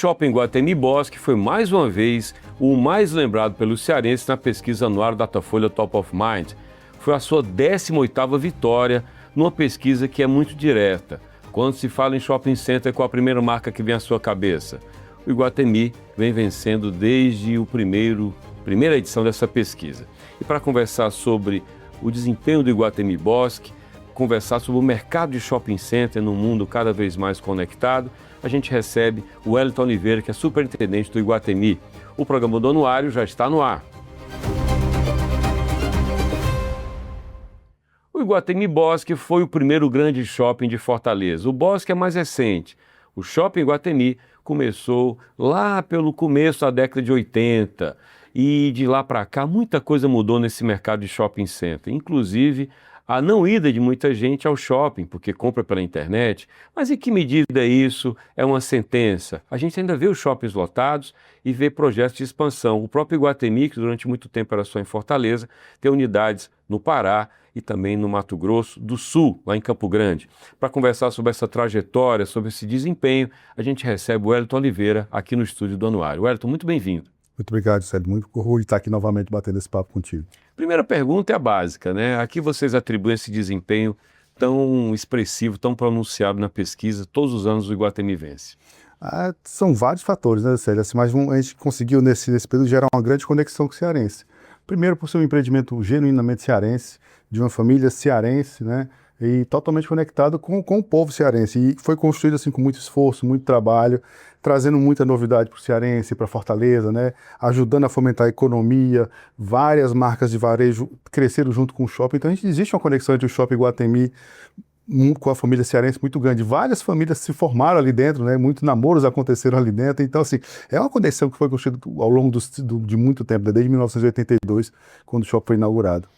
Shopping Iguatemi Bosque foi mais uma vez o mais lembrado pelos cearenses na pesquisa anual Datafolha Top of Mind. Foi a sua 18ª vitória numa pesquisa que é muito direta. Quando se fala em shopping center, qual a primeira marca que vem à sua cabeça? O Iguatemi vem vencendo desde a primeira edição dessa pesquisa. E para conversar sobre o desempenho do Iguatemi Bosque, conversar sobre o mercado de shopping center num mundo cada vez mais conectado, a gente recebe o Wellington Oliveira, que é superintendente do Iguatemi. O programa do Anuário já está no ar. O Iguatemi Bosque foi o primeiro grande shopping de Fortaleza. O Bosque é mais recente. O Shopping Iguatemi começou lá pelo começo da década de 80 e de lá para cá muita coisa mudou nesse mercado de shopping center, inclusive a não ida de muita gente ao shopping, porque compra pela internet. Mas em que medida isso é uma sentença? A gente ainda vê os shoppings lotados e vê projetos de expansão. O próprio Iguatemi, que durante muito tempo era só em Fortaleza, tem unidades no Pará e também no Mato Grosso do Sul, lá em Campo Grande. Para conversar sobre essa trajetória, sobre esse desempenho, a gente recebe o Wellington Oliveira aqui no estúdio do Anuário. Wellington, muito bem-vindo. Muito obrigado, Célio. Muito orgulho de estar aqui novamente batendo esse papo contigo. Primeira pergunta é a básica, né? A que vocês atribuem esse desempenho tão expressivo, tão pronunciado na pesquisa? Todos os anos o Iguatemi vence. São vários fatores, né, Célio? Assim, mas a gente conseguiu nesse período gerar uma grande conexão com o cearense. Primeiro, por ser um empreendimento genuinamente cearense, de uma família cearense, né? E totalmente conectado com o povo cearense. E foi construído assim com muito esforço, muito trabalho, trazendo muita novidade para o cearense, para Fortaleza, né? Ajudando a fomentar a economia. Várias marcas de varejo cresceram junto com o shopping. Então existe uma conexão entre o Shopping Iguatemi com a família cearense muito grande. Várias famílias se formaram ali dentro, né? Muitos namoros aconteceram ali dentro. Então, assim, é uma conexão que foi construída ao longo de muito tempo, desde 1982, quando o shopping foi inaugurado.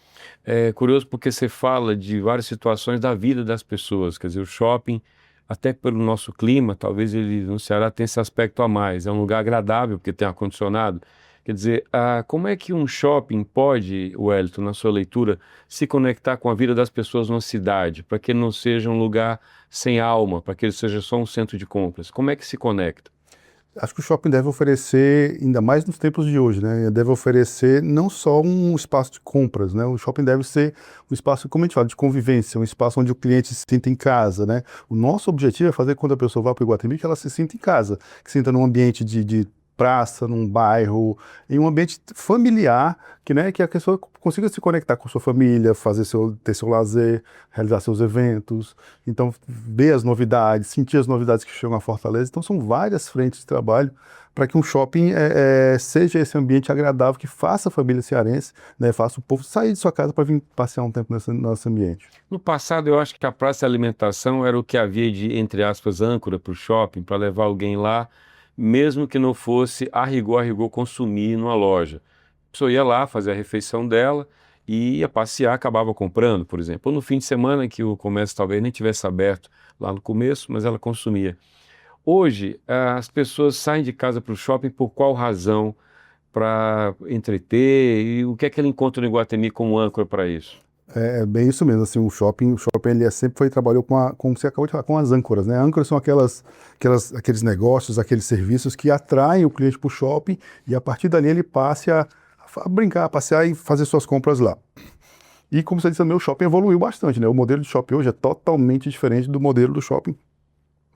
É curioso porque você fala de várias situações da vida das pessoas, quer dizer, o shopping, até pelo nosso clima, talvez ele no Ceará tenha esse aspecto a mais, é um lugar agradável porque tem ar-condicionado. Quer dizer, como é que um shopping pode, Wellington, na sua leitura, se conectar com a vida das pessoas numa cidade, para que ele não seja um lugar sem alma, para que ele seja só um centro de compras? Como é que se conecta? Acho que o shopping deve oferecer, ainda mais nos tempos de hoje, né? Deve oferecer não só um espaço de compras, né? O shopping deve ser um espaço, como a gente fala, de convivência, um espaço onde o cliente se sinta em casa, né? O nosso objetivo é fazer quando a pessoa vá para o Iguatemi que ela se sinta em casa, que se sinta num ambiente de praça, num bairro, em um ambiente familiar, que a pessoa consiga se conectar com sua família, ter seu lazer, realizar seus eventos, então ver as novidades, sentir as novidades que chegam à Fortaleza. Então são várias frentes de trabalho para que um shopping seja esse ambiente agradável que faça a família cearense, né, faça o povo sair de sua casa para vir passear um tempo nesse nosso ambiente. No passado, eu acho que a praça de alimentação era o que havia de, entre aspas, âncora para o shopping, para levar alguém lá, mesmo que não fosse a rigor consumir numa loja. A pessoa ia lá fazer a refeição dela e ia passear, acabava comprando, por exemplo. Ou no fim de semana, que o comércio talvez nem tivesse aberto lá no começo, mas ela consumia. Hoje, as pessoas saem de casa para o shopping por qual razão? Para entreter? E o que é que ele encontra no Iguatemi como âncora para isso? É bem isso mesmo, assim, o shopping ele sempre trabalhou como você acabou de falar, com as âncoras, né? Âncoras são aqueles negócios, aqueles serviços que atraem o cliente para o shopping e a partir dali ele passe a brincar, a passear e fazer suas compras lá. E como você disse também, o shopping evoluiu bastante, né? O modelo de shopping hoje é totalmente diferente do modelo do shopping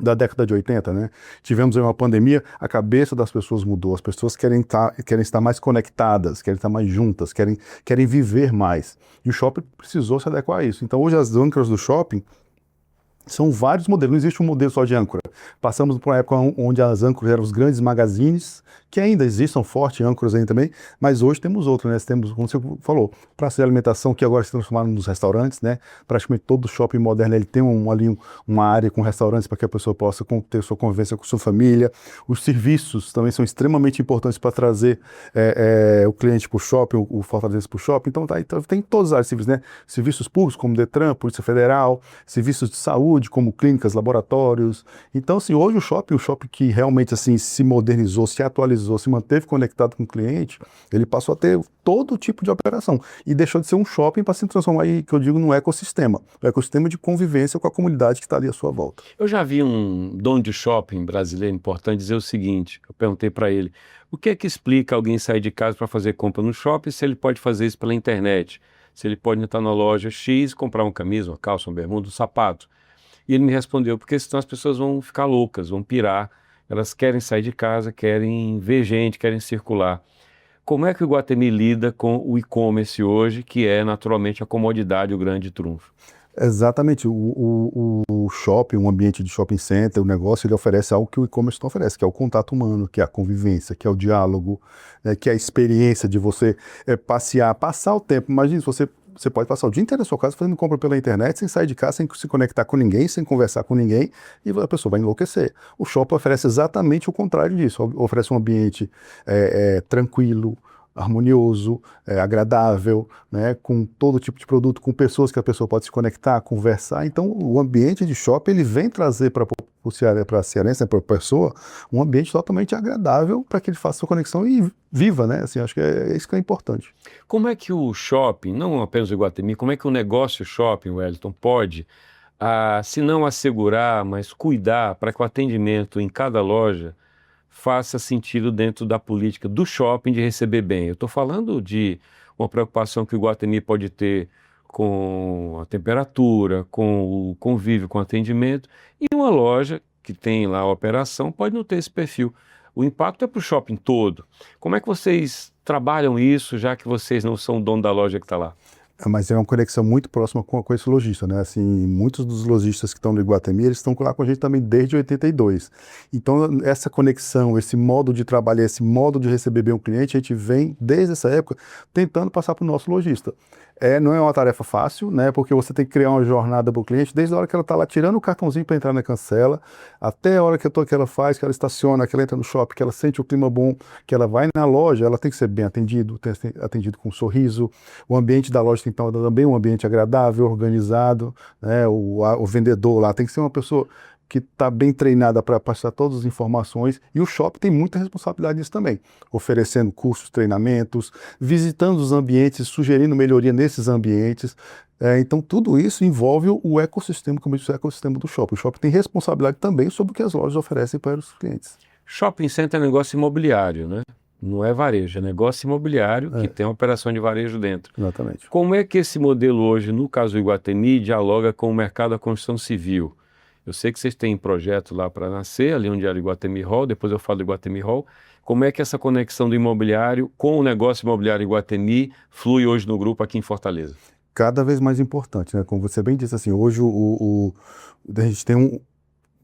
da década de 80, né? Tivemos aí uma pandemia, a cabeça das pessoas mudou, as pessoas querem estar mais conectadas, querem estar mais juntas, querem viver mais. E o shopping precisou se adequar a isso. Então hoje as âncoras do shopping são vários modelos, não existe um modelo só de âncora. Passamos por uma época onde as âncoras eram os grandes magazines, que ainda existem fortes âncoras ainda também, mas hoje temos outros, né? Temos, como você falou, praça de alimentação que agora se transformaram nos restaurantes, né? Praticamente todo shopping moderno ele tem ali uma área com restaurantes para que a pessoa possa ter sua convivência com sua família. Os serviços também são extremamente importantes para trazer o cliente para o shopping, o fortalezense para o shopping. Então tem todas as áreas de serviços, né? Serviços públicos como Detran, Polícia Federal, serviços de saúde, saúde, como clínicas, laboratórios. Então, assim, hoje o shopping que realmente assim se modernizou, se atualizou, se manteve conectado com o cliente, ele passou a ter todo tipo de operação e deixou de ser um shopping para se transformar, aí, que eu digo, num ecossistema de convivência com a comunidade que está ali à sua volta. Eu já vi um dono de shopping brasileiro importante dizer o seguinte, eu perguntei para ele, o que é que explica alguém sair de casa para fazer compra no shopping se ele pode fazer isso pela internet? Se ele pode entrar na loja X, comprar uma camisa, uma calça, uma bermuda, um sapato. E ele me respondeu, porque senão as pessoas vão ficar loucas, vão pirar, elas querem sair de casa, querem ver gente, querem circular. Como é que o Iguatemi lida com o e-commerce hoje, que é naturalmente a comodidade, o grande trunfo? Exatamente, o shopping, um ambiente de shopping center, o negócio, ele oferece algo que o e-commerce não oferece, que é o contato humano, que é a convivência, que é o diálogo, que é a experiência de você passear, passar o tempo. Imagina, você pode passar o dia inteiro na sua casa fazendo compra pela internet, sem sair de casa, sem se conectar com ninguém, sem conversar com ninguém, e a pessoa vai enlouquecer. O shopping oferece exatamente o contrário disso, oferece um ambiente tranquilo, harmonioso, agradável, né, com todo tipo de produto, com pessoas que a pessoa pode se conectar, conversar. Então, o ambiente de shopping ele vem trazer para a cearense, para a pessoa, um ambiente totalmente agradável para que ele faça sua conexão e viva, né? Assim, acho que é isso que é importante. Como é que o shopping, não apenas o Iguatemi, como é que o negócio shopping, Wellington, pode, se não assegurar, mas cuidar para que o atendimento em cada loja faça sentido dentro da política do shopping de receber bem? Eu estou falando de uma preocupação que o Iguatemi pode ter com a temperatura, com o convívio, com o atendimento, e uma loja que tem lá a operação pode não ter esse perfil. O impacto é para o shopping todo. Como é que vocês trabalham isso, já que vocês não são o dono da loja que está lá? Mas é uma conexão muito próxima com esse lojista, né? Assim, muitos dos lojistas que estão no Iguatemi, eles estão lá com a gente também desde 82. Então, essa conexão, esse modo de trabalhar, esse modo de receber bem o cliente, a gente vem, desde essa época, tentando passar para o nosso lojista. Não é uma tarefa fácil, né? Porque você tem que criar uma jornada para o cliente, desde a hora que ela está lá tirando o cartãozinho para entrar na cancela, até a hora que ela faz, que ela estaciona, que ela entra no shopping, que ela sente o clima bom, que ela vai na loja, ela tem que ser bem atendido, atendido com um sorriso. O ambiente da loja tem que estar também um ambiente agradável, organizado, né? O vendedor lá tem que ser uma pessoa que está bem treinada para passar todas as informações, e o shopping tem muita responsabilidade nisso também, oferecendo cursos, treinamentos, visitando os ambientes, sugerindo melhoria nesses ambientes. Então tudo isso envolve o ecossistema, como eu disse, o ecossistema do shopping. O shopping tem responsabilidade também sobre o que as lojas oferecem para os clientes. Shopping center é negócio imobiliário, né? Não é varejo, é negócio imobiliário que tem uma operação de varejo dentro. Exatamente. Como é que esse modelo hoje, no caso do Iguatemi, dialoga com o mercado da construção civil? Eu sei que vocês têm projeto lá para nascer, ali onde era o Iguatemi Hall, depois eu falo do Iguatemi Hall. Como é que essa conexão do imobiliário com o negócio imobiliário Iguatemi flui hoje no grupo aqui em Fortaleza? Cada vez mais importante, né? Como você bem disse, assim, hoje a gente tem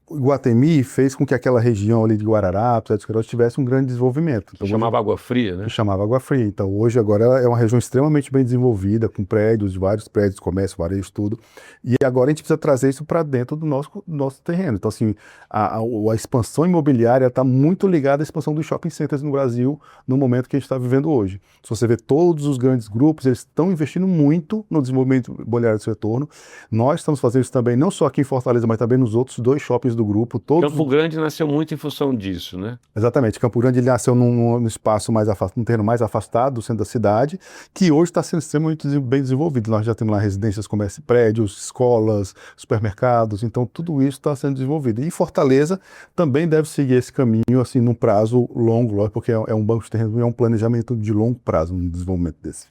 o Iguatemi fez com que aquela região ali de Guararapes, Edson tivesse um grande desenvolvimento. Então, Chamava Água Fria, né? Chamava Água Fria. Então, hoje, agora, ela é uma região extremamente bem desenvolvida, com prédios, vários prédios, comércio, varejo, tudo. E agora a gente precisa trazer isso para dentro do nosso terreno. Então, assim, a expansão imobiliária está muito ligada à expansão dos shopping centers no Brasil, no momento que a gente está vivendo hoje. Se você vê todos os grandes grupos, eles estão investindo muito no desenvolvimento imobiliário do seu retorno. Nós estamos fazendo isso também, não só aqui em Fortaleza, mas também nos outros 2 shoppings do grupo. Campo Grande nasceu muito em função disso, né? Exatamente. Campo Grande ele nasceu num espaço mais afastado, num terreno mais afastado do centro da cidade, que hoje está sendo extremamente bem desenvolvido. Nós já temos lá residências, comércio, prédios, escolas, supermercados, então tudo isso está sendo desenvolvido. E Fortaleza também deve seguir esse caminho, assim, num prazo longo, porque é um banco de terreno, é um planejamento de longo prazo, um desenvolvimento desse.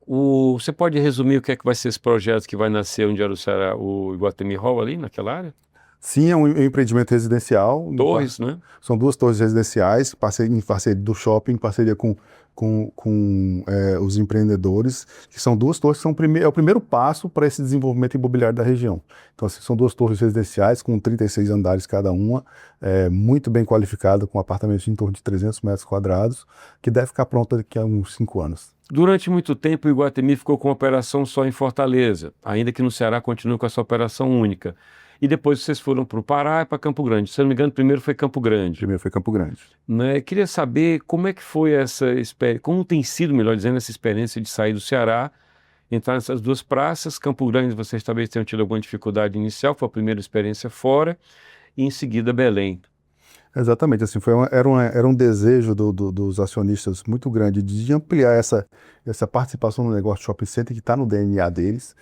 Você pode resumir o que é que vai ser esse projeto que vai nascer onde era o Iguatemi Hall ali, naquela área? Sim, é um empreendimento residencial. Torres, né? São 2 torres residenciais, em parceria do shopping, em parceria com os empreendedores, que são 2 torres que é o primeiro passo para esse desenvolvimento imobiliário da região. Então, assim, são 2 torres residenciais com 36 andares cada uma, muito bem qualificada, com apartamentos em torno de 300 metros quadrados, que deve ficar pronta daqui a uns 5 anos. Durante muito tempo, o Iguatemi ficou com operação só em Fortaleza, ainda que no Ceará continue com essa operação única. E depois vocês foram para o Pará e para Campo Grande. Se eu não me engano, primeiro foi Campo Grande. Primeiro foi Campo Grande. Né? Queria saber como é que foi essa experiência, como tem sido, melhor dizendo, essa experiência de sair do Ceará entrar nessas duas praças. Campo Grande, vocês talvez tenham tido alguma dificuldade inicial, foi a primeira experiência fora, e em seguida Belém. Exatamente, assim, era um desejo dos acionistas muito grande de ampliar essa participação no negócio de shopping center que está no DNA deles.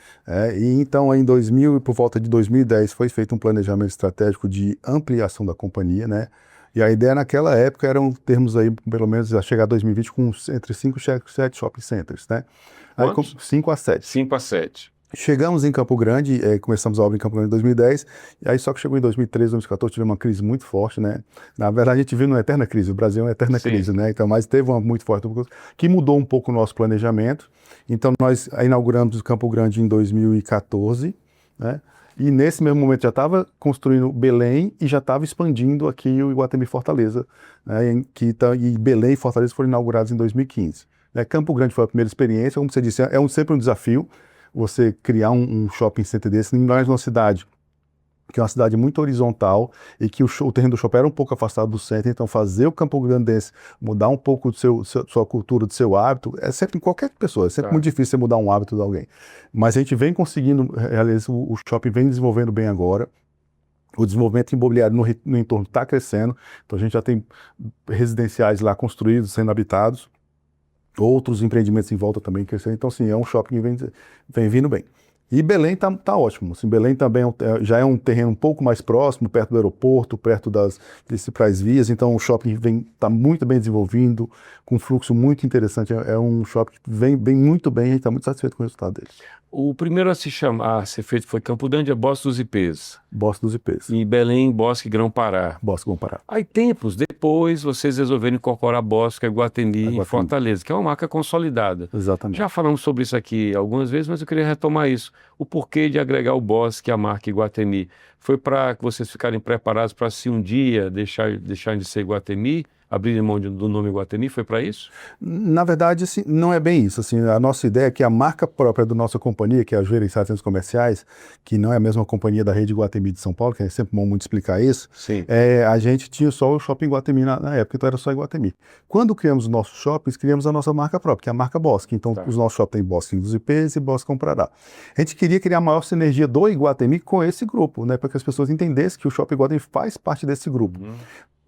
E então, em 2000 e por volta de 2010, foi feito um planejamento estratégico de ampliação da companhia, né? E a ideia naquela época eram termos aí, pelo menos, a chegar a 2020 com entre 5 e 7 shopping centers, né? Aí, 5 a 7. 5 a 7. Chegamos em Campo Grande, começamos a obra em Campo Grande em 2010, e aí só que chegou em 2013, 2014, tivemos uma crise muito forte, né? Na verdade, a gente vive numa eterna crise, o Brasil é uma eterna crise, né? Então, mas teve uma muito forte, que mudou um pouco o nosso planejamento. Então, nós inauguramos o Campo Grande em 2014, né? E nesse mesmo momento já estava construindo Belém e já estava expandindo aqui o Iguatemi Fortaleza, né? E Belém e Fortaleza foram inaugurados em 2015. Né? Campo Grande foi a primeira experiência, como você disse, sempre um desafio você criar um shopping center desse, ainda mais numa cidade que é uma cidade muito horizontal e que o terreno do shopping era um pouco afastado do centro, então fazer o Campo Grandense mudar um pouco sua cultura, do seu hábito, é sempre, qualquer pessoa, é sempre muito difícil você mudar um hábito de alguém. Mas a gente vem conseguindo, aliás, o shopping vem desenvolvendo bem agora. O desenvolvimento imobiliário no entorno está crescendo, então a gente já tem residenciais lá construídos, sendo habitados, outros empreendimentos em volta também crescendo. Então, assim, é um shopping que vem vindo bem. E Belém tá ótimo. Assim, Belém também já é um terreno um pouco mais próximo, perto do aeroporto, perto das principais vias. Então, o shopping está muito bem desenvolvido, com um fluxo muito interessante. É um shopping que vem muito bem e a gente está muito satisfeito com o resultado dele. O primeiro a ser feito foi Campo Grande, Bosque dos Ipês. Bosque dos Ipês. E Belém, Bosque Grão-Pará. Bosque Grão-Pará. Aí, tempos depois, vocês resolveram incorporar Bosque Iguatemi em Fortaleza, que é uma marca consolidada. Exatamente. Já falamos sobre isso aqui algumas vezes, mas eu queria retomar isso. O porquê de agregar o Bosque à marca Iguatemi? Foi para que vocês ficarem preparados para, se um dia deixarem de ser Iguatemi, abrirem mão do nome Iguatemi? Foi para isso? Na verdade, assim, não é bem isso. Assim, a nossa ideia é que a marca própria da nossa companhia, que é a Gerenciar Centros Comerciais, que não é a mesma companhia da rede Iguatemi de São Paulo, que é sempre bom muito explicar isso. Sim. A gente tinha só o Shopping Iguatemi na época, então era só Iguatemi. Quando criamos os nossos shoppings, criamos a nossa marca própria, que é a marca Bosque. Então, os nossos shoppings têm Bosque dos Ipês e Bosque Grão-Pará. A gente queria criar a maior sinergia do Iguatemi com esse grupo, né, para que as pessoas entendessem que o Shopping Iguatemi faz parte desse grupo.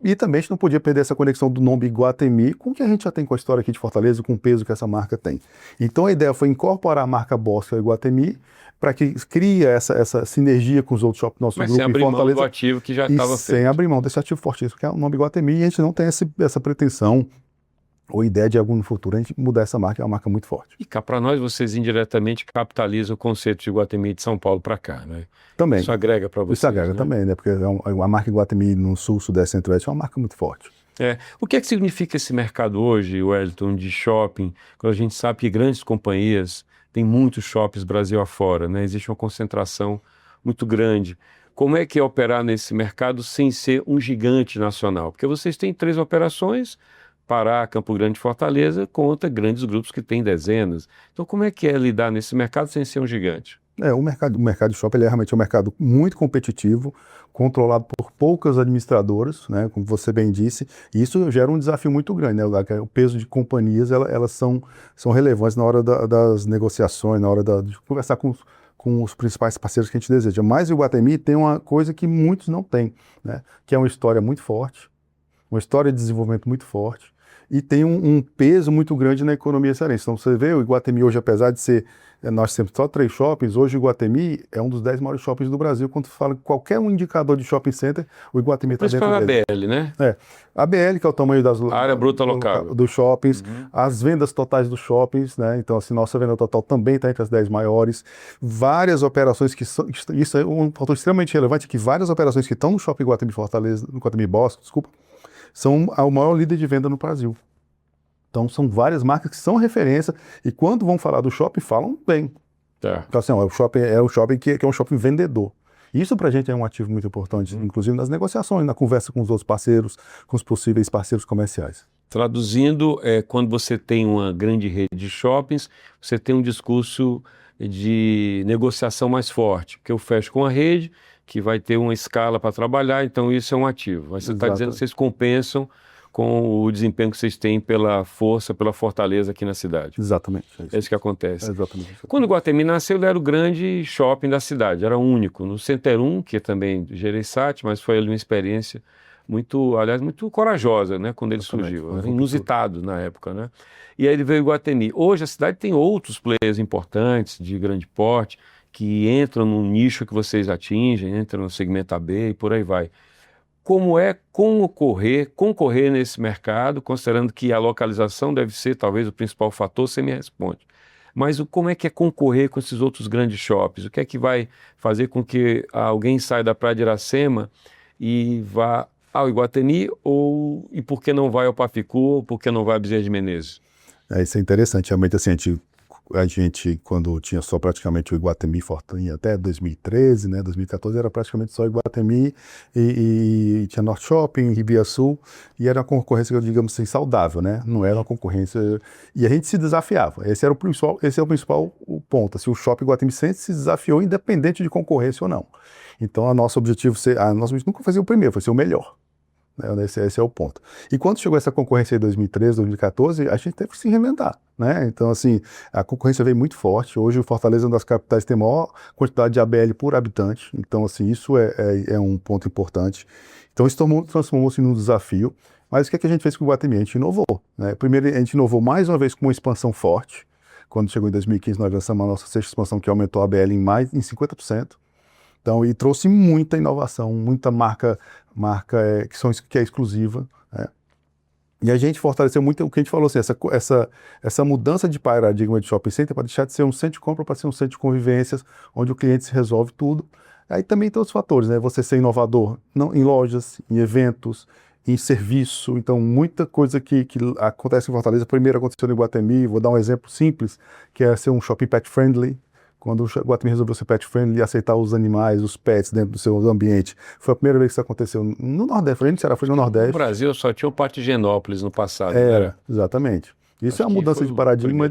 E também a gente não podia perder essa conexão do nome Iguatemi com o que a gente já tem com a história aqui de Fortaleza, com o peso que essa marca tem. Então a ideia foi incorporar a marca Bosque ao Iguatemi para que crie essa sinergia com os outros shoppings do nosso grupo sem abrir em Fortaleza. Mão do ativo que já estava feito. Sem abrir mão desse ativo fortíssimo, que é o nome Iguatemi, e a gente não tem essa pretensão ou ideia de algum no futuro a gente mudar essa marca, é uma marca muito forte. E cá para nós, vocês indiretamente capitalizam o conceito de Iguatemi de São Paulo para cá, né? Também. Isso agrega para vocês, Isso agrega, né? também, né? Porque a marca Iguatemi no Sul, Sudeste, Centro-Oeste é uma marca muito forte. O que é que significa esse mercado hoje, Wellington, de shopping, quando a gente sabe que grandes companhias têm muitos shoppings Brasil afora, né? Existe uma concentração muito grande. Como é que é operar nesse mercado sem ser um gigante nacional? Porque vocês têm 3 operações, Pará, Campo Grande e Fortaleza, contra grandes grupos que têm dezenas. Então, como é que é lidar nesse mercado sem ser um gigante? O mercado de shopping ele realmente é um mercado muito competitivo, controlado por poucas administradoras, né, como você bem disse, e isso gera um desafio muito grande, né? O peso de companhias, elas são relevantes na hora das negociações, na hora de conversar com os principais parceiros que a gente deseja. Mas o Iguatemi tem uma coisa que muitos não têm, né, que é uma história muito forte, uma história de desenvolvimento muito forte, e tem um peso muito grande na economia cearense. Então você vê o Iguatemi hoje, apesar de ser, nós temos só 3 shoppings, hoje o Iguatemi é um dos 10 maiores shoppings do Brasil. Quando fala qualquer um indicador de shopping center, o Iguatemi está dentro dele. A BL, né? A BL, que é o tamanho das área bruta local dos shoppings, as vendas totais dos shoppings, né? Então, assim, nossa venda total também está entre as 10 maiores. Várias operações isso é um fator extremamente relevante, que várias operações que estão no Shopping Iguatemi Fortaleza, no Iguatemi Bosque, são o maior líder de venda no Brasil. Então, são várias marcas que são referência e quando vão falar do shopping, falam bem. Então, assim, o shopping que é um shopping vendedor. Isso para a gente é um ativo muito importante, inclusive nas negociações, na conversa com os outros parceiros, com os possíveis parceiros comerciais. Traduzindo, quando você tem uma grande rede de shoppings, você tem um discurso de negociação mais forte, porque eu fecho com a rede, que vai ter uma escala para trabalhar, então isso é um ativo. Mas você está dizendo que vocês compensam com o desempenho que vocês têm pela força, pela fortaleza aqui na cidade. Exatamente. É isso que acontece. É exatamente. Quando o Iguatemi nasceu, ele era o grande shopping da cidade, era único. No Center 1, que é também do Gereissati, mas foi ali uma experiência muito, aliás, muito corajosa, né, quando ele surgiu. Era inusitado na época, né? E aí ele veio o Iguatemi. Hoje a cidade tem outros players importantes, de grande porte, que entram no nicho que vocês atingem, entram no segmento AB e por aí vai. Como é concorrer nesse mercado, considerando que a localização deve ser talvez o principal fator, você me responde. Mas como é que é concorrer com esses outros grandes shoppings? O que é que vai fazer com que alguém saia da Praia de Iracema e vá ao Iguatemi, e por que não vai ao Paficu, ou por que não vai a Bezerra de Menezes? Isso é interessante, realmente assim, a gente, quando tinha só praticamente o Iguatemi Fortinha, até 2013, né, 2014, era praticamente só Iguatemi e tinha Norte Shopping, Ribeira Sul, e era uma concorrência, digamos assim, saudável, né, não era uma concorrência, e a gente se desafiava, esse é o principal ponto, assim, o Shopping Iguatemi sempre se desafiou, independente de concorrência ou não. Então, nosso objetivo nunca foi ser o primeiro, foi ser o melhor. Esse é o ponto. E quando chegou essa concorrência em 2013, 2014, a gente teve que se reinventar, né? Então, assim, a concorrência veio muito forte. Hoje, o Fortaleza é uma das capitais que tem a maior quantidade de ABL por habitante. Então, assim, isso é um ponto importante. Então, isso transformou-se num desafio. Mas o que a gente fez com o Iguatemi? A gente inovou, né? Primeiro, a gente inovou mais uma vez com uma expansão forte. Quando chegou em 2015, nós lançamos a nossa sexta expansão, que aumentou a ABL em 50%. Então, e trouxe muita inovação, muita marca que é exclusiva, né? E a gente fortaleceu muito o que a gente falou, assim, essa mudança de paradigma de shopping center para deixar de ser um centro de compra para ser um centro de convivências, onde o cliente se resolve tudo. Aí também tem outros fatores, né? Você ser inovador em lojas, em eventos, em serviço. Então, muita coisa que acontece em Fortaleza. Primeiro aconteceu no Iguatemi, vou dar um exemplo simples, que é ser um shopping pet friendly. Quando o Iguatemi resolveu ser pet friendly e aceitar os animais, os pets dentro do seu ambiente. Foi a primeira vez que isso aconteceu no Nordeste. Foi no Nordeste. No Brasil só tinha o Pátio Higienópolis no passado. Era, exatamente. Isso é uma mudança de paradigma,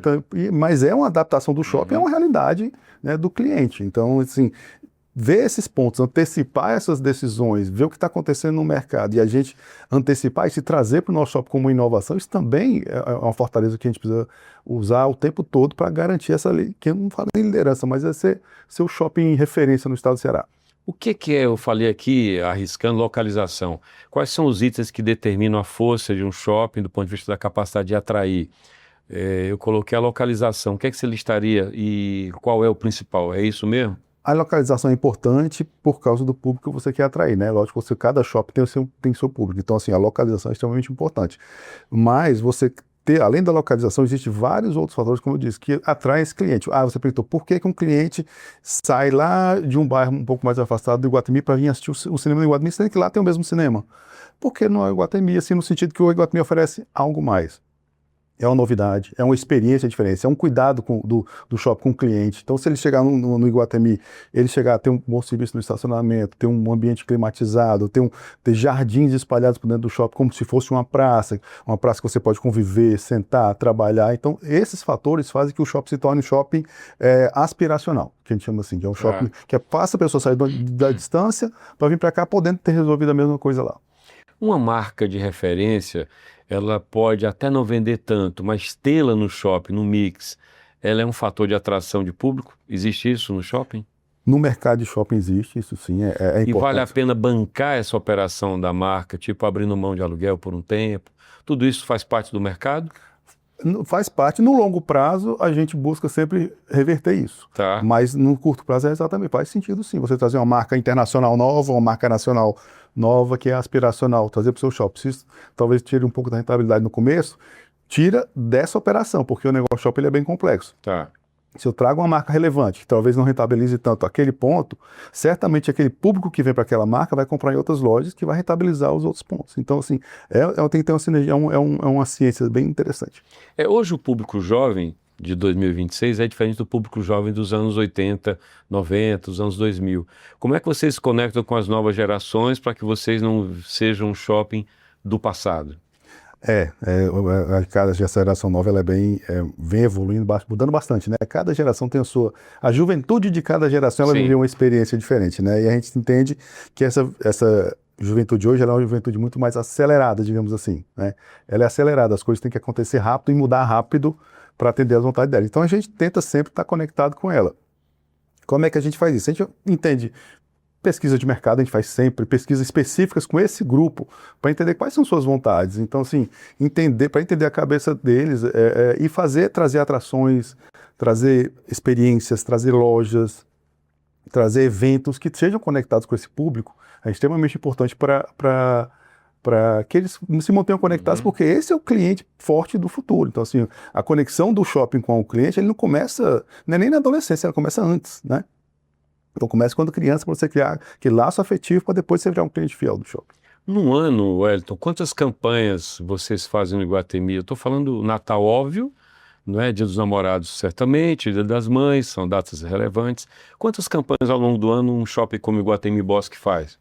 mas é uma adaptação do shopping, é uma realidade, né, do cliente. Então, assim, ver esses pontos, antecipar essas decisões, ver o que está acontecendo no mercado e a gente antecipar e se trazer para o nosso shopping como inovação, isso também é uma fortaleza que a gente precisa usar o tempo todo para garantir essa, que eu não falo em liderança, mas é ser o shopping referência no estado do Ceará. O que eu falei aqui, arriscando localização? Quais são os itens que determinam a força de um shopping do ponto de vista da capacidade de atrair? Eu coloquei a localização. O que você listaria e qual é o principal? É isso mesmo? A localização é importante por causa do público que você quer atrair, né? Lógico que cada shopping tem seu público, então assim, a localização é extremamente importante. Mas além da localização, existem vários outros fatores, como eu disse, que atraem esse cliente. Você perguntou, por que um cliente sai lá de um bairro um pouco mais afastado do Iguatemi para vir assistir o cinema do Iguatemi, sendo que lá tem o mesmo cinema? Porque não é o Iguatemi, assim, no sentido que o Iguatemi oferece algo mais. É uma novidade, é uma experiência diferente, é um cuidado do shopping com o cliente. Então, se ele chegar no Iguatemi, ele chegar a ter um bom serviço no estacionamento, ter um ambiente climatizado, ter jardins espalhados por dentro do shopping, como se fosse uma praça que você pode conviver, sentar, trabalhar. Então, esses fatores fazem que o shopping se torne um shopping aspiracional, que a gente chama assim, que é um shopping que faça a pessoa sair da distância para vir para cá, podendo ter resolvido a mesma coisa lá. Uma marca de referência, ela pode até não vender tanto, mas tê-la no shopping, no mix, ela é um fator de atração de público? Existe isso no shopping? No mercado de shopping existe, isso sim, é importante. E vale a pena bancar essa operação da marca, tipo abrindo mão de aluguel por um tempo? Tudo isso faz parte do mercado? Faz parte. No longo prazo, a gente busca sempre reverter isso. Tá. Mas no curto prazo faz sentido sim. Você trazer uma marca internacional nova, uma marca nacional nova que é aspiracional, trazer para o seu shopping. Isso talvez tire um pouco da rentabilidade no começo, tira dessa operação, porque o negócio shopping ele é bem complexo. Tá. Se eu trago uma marca relevante, que talvez não rentabilize tanto aquele ponto, certamente aquele público que vem para aquela marca vai comprar em outras lojas que vai rentabilizar os outros pontos. Então, assim, tem que ter uma sinergia, é uma ciência bem interessante. Hoje o público jovem de 2026 é diferente do público jovem dos anos 80, 90, dos anos 2000. Como é que vocês se conectam com as novas gerações para que vocês não sejam um shopping do passado? Cada geração nova ela vem evoluindo, mudando bastante, né? Cada geração tem a juventude de cada geração ela viveu uma experiência diferente, né? E a gente entende que juventude hoje ela é uma juventude muito mais acelerada, digamos assim, né? Ela é acelerada, as coisas têm que acontecer rápido e mudar rápido para atender às vontades dela. Então a gente tenta sempre estar conectado com ela. Como é que a gente faz isso? A gente entende pesquisa de mercado, a gente faz sempre pesquisas específicas com esse grupo para entender quais são suas vontades. Então, assim, para entender a cabeça deles e trazer atrações, trazer experiências, trazer lojas, trazer eventos que sejam conectados com esse público é extremamente importante para que eles se mantenham conectados, porque esse é o cliente forte do futuro. Então, assim, a conexão do shopping com o cliente, ele não começa, não é nem na adolescência, ela começa antes, né? Então, começa quando criança, para você criar aquele laço afetivo, para depois você virar um cliente fiel do shopping. Num ano, Wellington, quantas campanhas vocês fazem no Iguatemi? Eu estou falando Natal, óbvio, não é? Dia dos Namorados, certamente, Dia das Mães, são datas relevantes. Quantas campanhas ao longo do ano um shopping como o Iguatemi Bosque faz?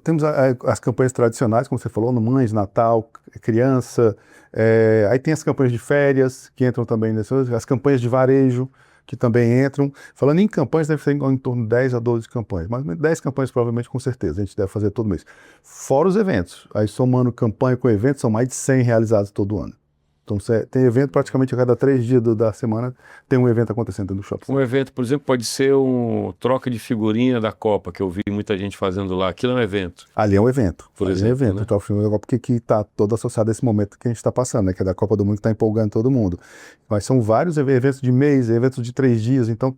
Temos as campanhas tradicionais, como você falou, no Mães, Natal, criança. Aí tem as campanhas de férias, que entram também nessas, as campanhas de varejo, que também entram. Falando em campanhas, deve ser em torno de 10 a 12 campanhas, mas 10 campanhas provavelmente com certeza, a gente deve fazer todo mês. Fora os eventos, aí somando campanha com evento, são mais de 100 realizados todo ano. Então tem evento praticamente a cada 3 dias da semana, tem um evento acontecendo no shopping. Um evento, por exemplo, pode ser troca de figurinha da Copa, que eu vi muita gente fazendo lá. Aquilo é um evento. Ali é um evento. Por exemplo, é um evento, né? troca de figurinha da Copa, porque está todo associado a esse momento que a gente está passando, né? Que é da Copa do Mundo, que está empolgando todo mundo. Mas são vários eventos de mês, eventos de 3 dias, então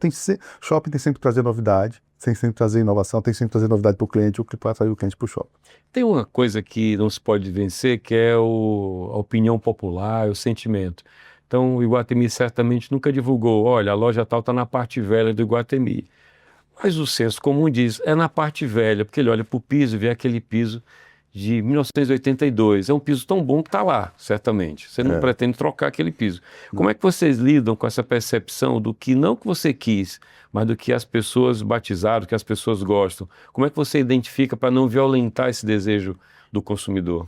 shopping tem sempre que trazer novidade, tem sempre que trazer inovação, tem sempre que trazer novidade para o cliente, para atrair o cliente para o shopping. Tem uma coisa que não se pode vencer, que é a opinião popular, o sentimento. Então, o Iguatemi certamente nunca divulgou, olha, a loja tal está na parte velha do Iguatemi. Mas o senso comum diz, é na parte velha, porque ele olha para o piso e vê aquele piso de 1982. É um piso tão bom que está lá, certamente. Você não pretende trocar aquele piso. Como é que vocês lidam com essa percepção do que não que você quis, mas do que as pessoas batizaram, do que as pessoas gostam? Como é que você identifica para não violentar esse desejo do consumidor?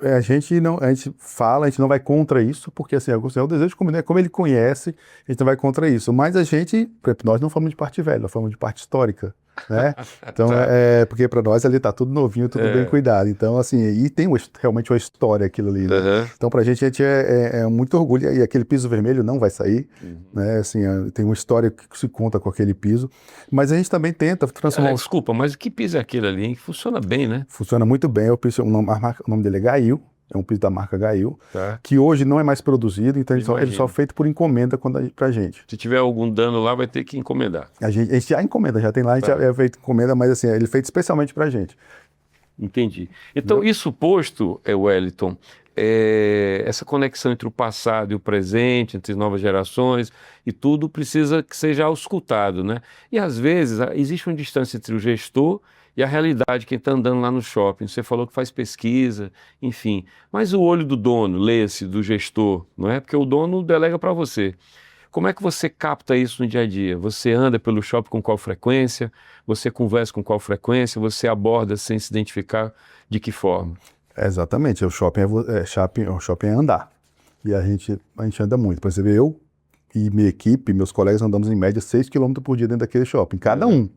A gente fala, a gente não vai contra isso, porque assim, é o desejo como ele conhece, a gente não vai contra isso. Mas a gente, por exemplo, nós não falamos de parte velha, nós falamos de parte histórica, né? Então, porque para nós ali tá tudo novinho, tudo bem cuidado. Então, assim, e tem realmente uma história aquilo ali, né? Então, pra gente é muito orgulho. E aquele piso vermelho não vai sair, né? Assim, tem uma história que se conta com aquele piso. Mas a gente também tenta transformar... Desculpa, mas que piso é aquele ali, hein? Funciona bem, né? Funciona muito bem. O nome dele é Gail. É um piso da marca Gail, que hoje não é mais produzido, então ele só é feito por encomenda pra gente. Se tiver algum dano lá, vai ter que encomendar. A gente já encomenda, já tem lá, a gente já é feito encomenda, mas assim, ele é feito especialmente pra gente. Entendi. Então, isso posto, Wellington, essa conexão entre o passado e o presente, entre as novas gerações e tudo, precisa que seja auscultado, né? E às vezes existe uma distância entre o gestor e a realidade, quem está andando lá no shopping. Você falou que faz pesquisa, enfim. Mas o olho do dono, lê-se, do gestor, não é? Porque o dono delega para você. Como é que você capta isso no dia a dia? Você anda pelo shopping com qual frequência? Você conversa com qual frequência? Você aborda sem se identificar de que forma? Exatamente. O shopping é andar. E a gente anda muito. Por exemplo, eu e minha equipe, meus colegas, andamos em média 6 km por dia dentro daquele shopping, cada um.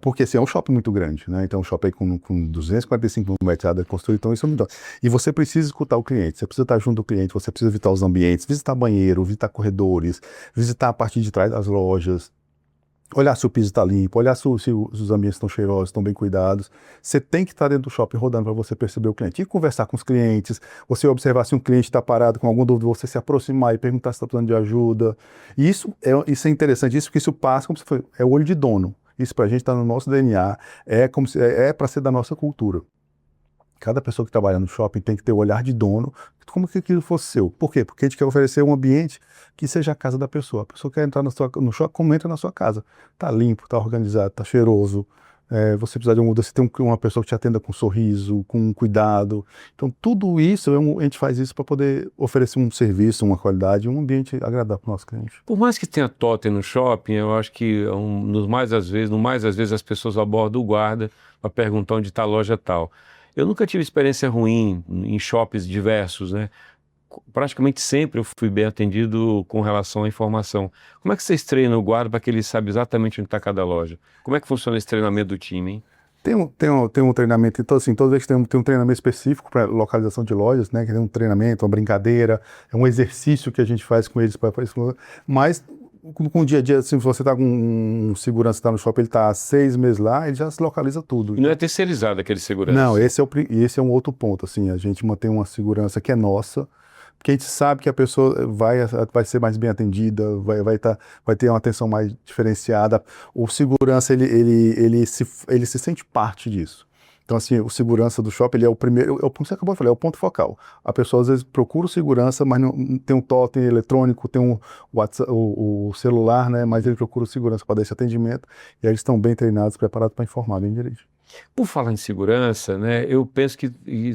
Porque assim, é um shopping muito grande, né? Então, um shopping com 245 metros de construído, então isso é muito. E você precisa escutar o cliente, você precisa estar junto do cliente, você precisa visitar os ambientes, visitar banheiro, visitar corredores, visitar a parte de trás das lojas, olhar se o piso está limpo, olhar se os ambientes estão cheirosos, estão bem cuidados. Você tem que estar dentro do shopping rodando para você perceber o cliente. E conversar com os clientes, você observar se um cliente está parado com alguma dúvida, você se aproximar e perguntar se está precisando de ajuda. E isso é interessante, porque isso passa como se fosse, é o olho de dono. Isso para a gente está no nosso DNA, é para ser da nossa cultura. Cada pessoa que trabalha no shopping tem que ter o olhar de dono, como se aquilo fosse seu. Por quê? Porque a gente quer oferecer um ambiente que seja a casa da pessoa. A pessoa quer entrar no shopping, como entra na sua casa. Está limpo, está organizado, está cheiroso. Você precisa de você tem uma pessoa que te atenda com um sorriso, com cuidado. Então, tudo isso, a gente faz isso para poder oferecer um serviço, uma qualidade, um ambiente agradável para o nosso cliente. Por mais que tenha totem no shopping, eu acho que no mais às vezes as pessoas abordam o guarda para perguntar onde está a loja tal. Eu nunca tive experiência ruim em shoppings diversos, né? Praticamente sempre eu fui bem atendido com relação à informação. Como é que vocês treinam o guarda para que ele saiba exatamente onde está cada loja? Como é que funciona esse treinamento do time, hein? Tem um treinamento, então assim, toda vez que tem um treinamento específico para localização de lojas, né, que tem um treinamento, uma brincadeira, é um exercício que a gente faz com eles para isso, mas com o dia a dia, assim, se você está com um segurança que está no shopping, ele está há 6 meses lá, ele já se localiza tudo. E não é terceirizado aquele segurança? Não, esse é um outro ponto, assim, a gente mantém uma segurança que é nossa, porque a gente sabe que a pessoa vai ser mais bem atendida, vai ter uma atenção mais diferenciada. O segurança, ele se sente parte disso. Então, assim, o segurança do shopping, ele é o primeiro, como você acabou de falar, é o ponto focal. A pessoa, às vezes, procura o segurança, mas não tem um totem eletrônico, tem o celular, né? Mas ele procura o segurança para dar esse atendimento, e aí eles estão bem treinados, preparados para informar bem direito. Por falar em segurança, né, eu penso que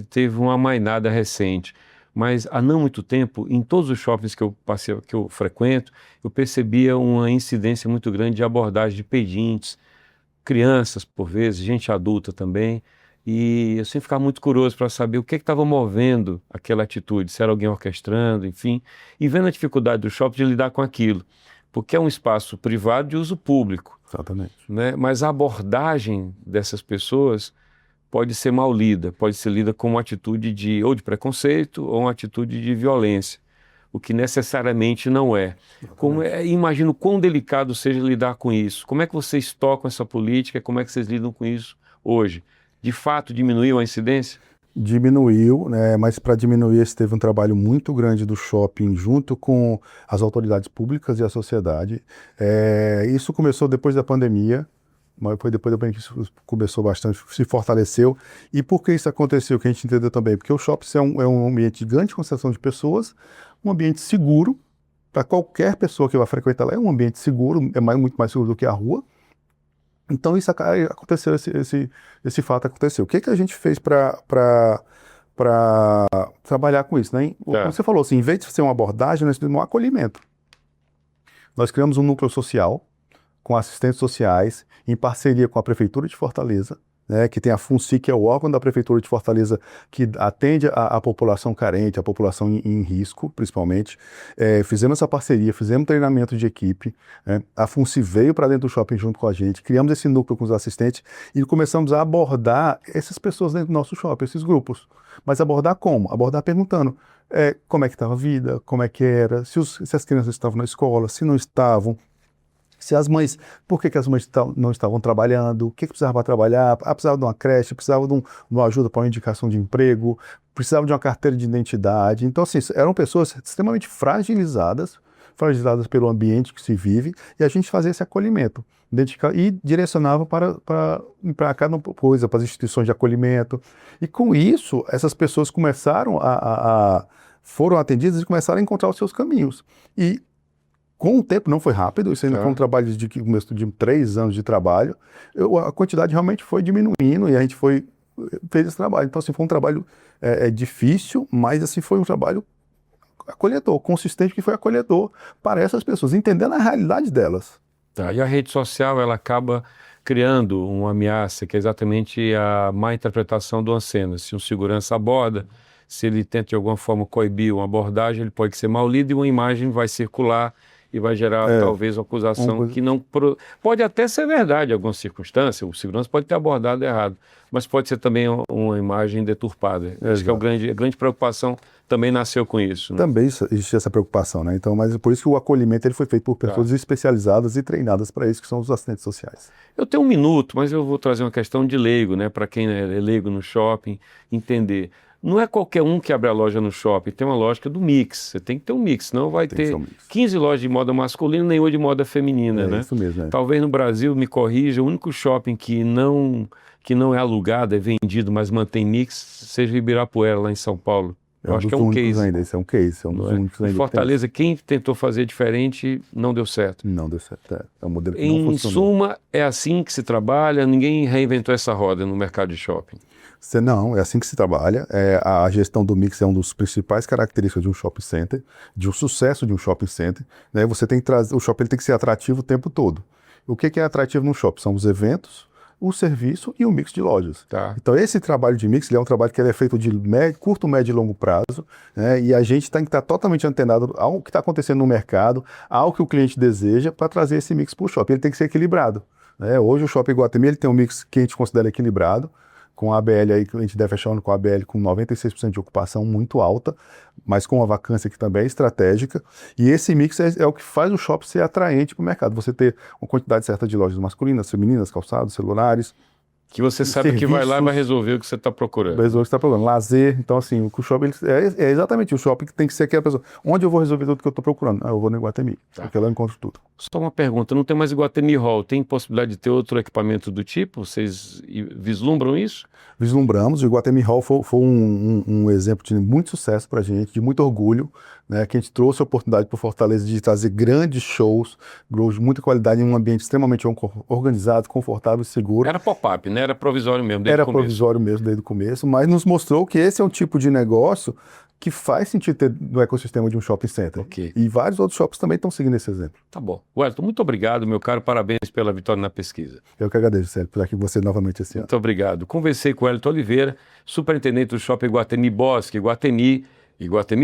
teve uma amainada recente, mas há não muito tempo, em todos os shoppings que eu frequento, eu percebia uma incidência muito grande de abordagem de pedintes, crianças por vezes, gente adulta também, e eu sempre ficava muito curioso para saber o que estava movendo aquela atitude, se era alguém orquestrando, enfim, e vendo a dificuldade do shopping de lidar com aquilo, porque é um espaço privado de uso público. Exatamente. Né? Mas a abordagem dessas pessoas pode ser mal lida, pode ser lida como uma atitude ou de preconceito ou uma atitude de violência, o que necessariamente não é. Imagino quão delicado seja lidar com isso. Como é que vocês tocam essa política? Como é que vocês lidam com isso hoje? De fato, diminuiu a incidência? Diminuiu, né, mas para diminuir esse teve um trabalho muito grande do shopping junto com as autoridades públicas e a sociedade. Isso começou depois da pandemia, mas foi depois da pandemia que isso começou bastante, se fortaleceu. E por que isso aconteceu, que a gente entendeu também? Porque o shopping é um ambiente de grande concentração de pessoas, um ambiente seguro, para qualquer pessoa que vai frequentar lá, é um ambiente seguro, muito mais seguro do que a rua. Então isso aconteceu, esse fato aconteceu. O que a gente fez para trabalhar com isso, né? Como você falou, assim, em vez de ser uma abordagem, nós fizemos um acolhimento. Nós criamos um núcleo social com assistentes sociais, em parceria com a Prefeitura de Fortaleza, né, que tem a FUNCI, que é o órgão da Prefeitura de Fortaleza, que atende a população carente, a população em risco, principalmente. Fizemos essa parceria, fizemos treinamento de equipe, né, a FUNCI veio para dentro do shopping junto com a gente, criamos esse núcleo com os assistentes e começamos a abordar essas pessoas dentro do nosso shopping, esses grupos. Mas abordar como? Abordar perguntando como é que estava a vida, como é que era, se as crianças estavam na escola, se não estavam, se as mães, por que as mães não estavam trabalhando, o que precisava para trabalhar, precisava de uma creche, precisava de uma ajuda para uma indicação de emprego, precisava de uma carteira de identidade. Então, assim, eram pessoas extremamente fragilizadas pelo ambiente que se vive, e a gente fazia esse acolhimento, e direcionava para cada coisa, para as instituições de acolhimento. E com isso, essas pessoas começaram foram atendidas e começaram a encontrar os seus caminhos. E com o tempo, não foi rápido, isso ainda foi um trabalho de 3 anos de trabalho, a quantidade realmente foi diminuindo e a gente fez esse trabalho. Então, assim, foi um trabalho difícil, mas assim, foi um trabalho acolhedor, consistente, que foi acolhedor para essas pessoas, entendendo a realidade delas. E a rede social, ela acaba criando uma ameaça, que é exatamente a má interpretação de uma cena. Se um segurança aborda, se ele tenta de alguma forma coibir uma abordagem, ele pode ser mal lido e uma imagem vai circular e vai gerar talvez uma acusação que não... Pode até ser verdade em algumas circunstâncias, o segurança pode ter abordado errado, mas pode ser também uma imagem deturpada. Acho que a grande preocupação também nasceu com isso. Né? Também existe essa preocupação, né? Então, mas por isso que o acolhimento ele foi feito por pessoas especializadas e treinadas para isso, que são os assistentes sociais. Eu tenho 1 minuto, mas eu vou trazer uma questão de leigo, né? Para quem é leigo no shopping, entender. Não é qualquer um que abre a loja no shopping, tem uma lógica do mix. Você tem que ter um mix, senão vai ter 15 lojas de moda masculina e nenhuma de moda feminina, né? Isso mesmo, Talvez no Brasil, me corrija, o único shopping que não é alugado, é vendido, mas mantém mix, seja o Ibirapuera, lá em São Paulo. Eu acho que é um case. Ainda. Esse é um case, é um dos únicos ainda. Em Fortaleza, quem tentou fazer diferente não deu certo. Não deu certo, é um modelo que não funcionou. Em suma, é assim que se trabalha, ninguém reinventou essa roda no mercado de shopping. Não, é assim que se trabalha. A gestão do mix é uma das principais características de um shopping center, de um sucesso de um shopping center. Né? Você tem que trazer, o shopping ele tem que ser atrativo o tempo todo. O que é atrativo no shopping? São os eventos, o serviço e o mix de lojas. Então esse trabalho de mix ele é um trabalho que ele é feito de curto, médio e longo prazo, né? E a gente tem que estar totalmente antenado ao que está acontecendo no mercado, ao que o cliente deseja para trazer esse mix para o shopping. Ele tem que ser equilibrado. né? Hoje o Shopping Iguatemi ele tem um mix que a gente considera equilibrado, com a ABL aí, que a gente deve fechar o ano com a ABL com 96% de ocupação muito alta, mas com uma vacância que também é estratégica. E esse mix é o que faz o shopping ser atraente para o mercado. Você ter uma quantidade certa de lojas masculinas, femininas, calçados, celulares. Que você sabe que vai lá e vai resolver o que você está procurando. Resolver o que você está procurando. Lazer. Então, assim, o shopping é exatamente o shopping que tem que ser aquela pessoa. Onde eu vou resolver tudo que eu estou procurando? Eu vou no Iguatemi, porque lá eu encontro tudo. Só uma pergunta, não tem mais Iguatemi Hall, tem possibilidade de ter outro equipamento do tipo? Vocês vislumbram isso? Vislumbramos. O Iguatemi Hall foi um exemplo de muito sucesso para a gente, de muito orgulho, né, que a gente trouxe a oportunidade para o Fortaleza de trazer grandes shows de muita qualidade em um ambiente extremamente organizado, confortável e seguro. Era pop-up, né? Era provisório mesmo, desde o começo. Era provisório mesmo desde o começo, mas nos mostrou que esse é um tipo de negócio que faz sentido ter no ecossistema de um shopping center. Ok. E vários outros shoppings também estão seguindo esse exemplo. Tá bom. Wellington, muito obrigado, meu caro. Parabéns pela vitória na pesquisa. Eu que agradeço, Célio, por estar aqui com você novamente esse ano. Muito obrigado. Conversei com o Wellington Oliveira, superintendente do Shopping Iguatemi Bosque, Iguatemi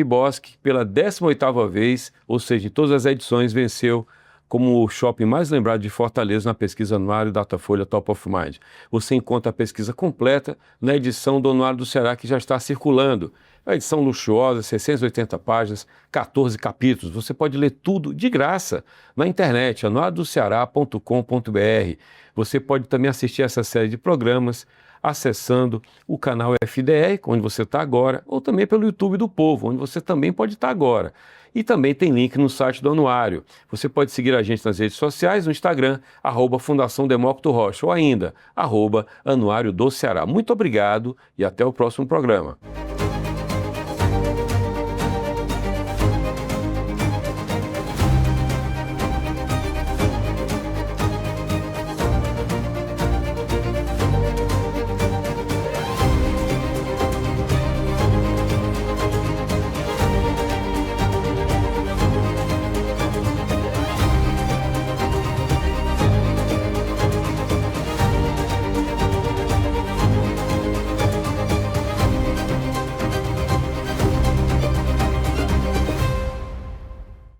Bosque, pela 18ª vez, ou seja, em todas as edições, venceu como o shopping mais lembrado de Fortaleza na pesquisa anuário Datafolha Top of Mind. Você encontra a pesquisa completa na edição do Anuário do Ceará, que já está circulando. É uma edição luxuosa, 680 páginas, 14 capítulos. Você pode ler tudo de graça na internet, anuariodoceará.com.br. Você pode também assistir essa série de programas acessando o canal FDE, onde você está agora, ou também pelo YouTube do Povo, onde você também pode estar agora. E também tem link no site do Anuário. Você pode seguir a gente nas redes sociais, no Instagram, @Fundação Demócrito Rocha, ou ainda, @Anuário do Ceará. Muito obrigado e até o próximo programa.